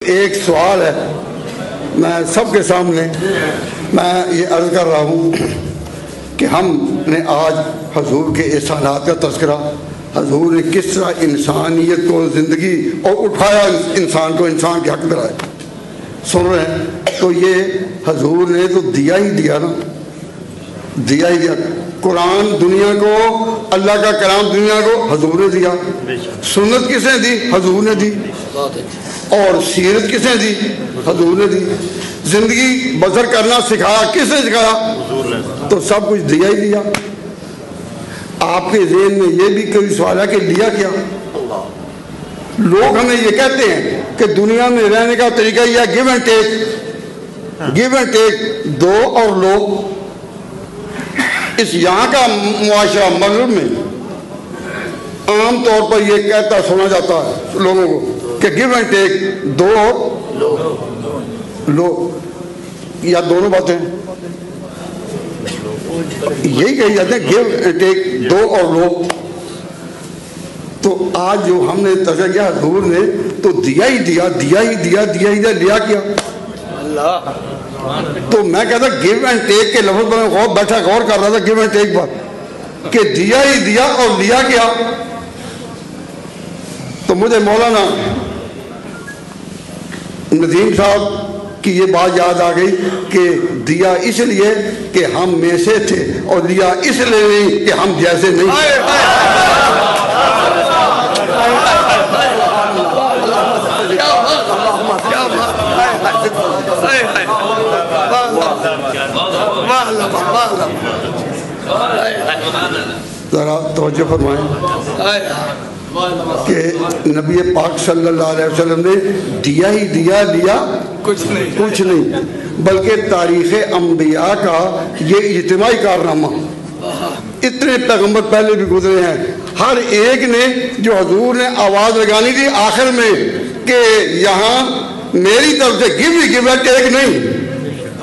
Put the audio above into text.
ایک سوال ہے، میں سب کے سامنے میں یہ عرض کر رہا ہوں کہ ہم نے آج حضور کے احسانات کا تذکرہ، حضور نے کس طرح انسانیت کو زندگی اور اٹھایا، انسان کو انسان کے حق دلائے، سن رہے ہیں۔ تو یہ حضور نے تو دیا ہی دیا نا، دیا ہی دیا۔ قرآن دنیا کو، اللہ کا کلام دنیا کو حضور نے دیا۔ سنت کس نے دی؟ حضور نے دی۔ اور سیرت کس نے دی؟ حضور نے دی۔ زندگی بسر کرنا سکھایا کس نے سکھایا؟ تو سب کچھ دیا ہی دیا۔ آپ کے ذہن میں یہ بھی کوئی سوال ہے کہ لیا کیا؟ لوگ ہمیں یہ کہتے ہیں کہ دنیا میں رہنے کا طریقہ یہ ہے give and take, give and take, دو اور لو۔ اس یہاں کا معاشرہ مغرب میں عام طور پر یہ کہتا سنا جاتا ہے لوگوں کو کہ گیو اینڈ ٹیک، دو اور لو، یا دونوں باتیں یہی کہی جاتے ہیں، گیو اینڈ ٹیک، دو اور لو۔ تو آج جو ہم نے تذکرہ کیا حضور نے تو دیا ہی دیا، دیا ہی دیا، دیا ہی دیا، لیا کیا؟ اللہ۔ تو میں کہتا گیو اینڈ ٹیک کے لفظ پر میں بیٹھا غور کر رہا تھا، گیو اینڈ ٹیک پر، کہ دیا ہی دیا اور لیا کیا؟ تو مجھے مولانا ندیم صاحب کی یہ بات یاد آ گئی کہ دیا اس لیے کہ ہم میں سے تھے اور لیا اس لیے نہیں کہ ہم جیسے نہیں تھے۔ ذرا توجہ فرمائیں کہ نبی پاک صلی اللہ علیہ وسلم نے دیا ہی دیا، لیا کچھ نہیں، بلکہ تاریخ انبیاء کا یہ اجتماعی کارنامہ، اتنے پیغمبر پہلے بھی گزرے ہیں، ہر ایک نے جو حضور نے آواز لگانی تھی آخر میں کہ یہاں میری طرف سے گیو ہی گیو ہے، ٹیک نہیں،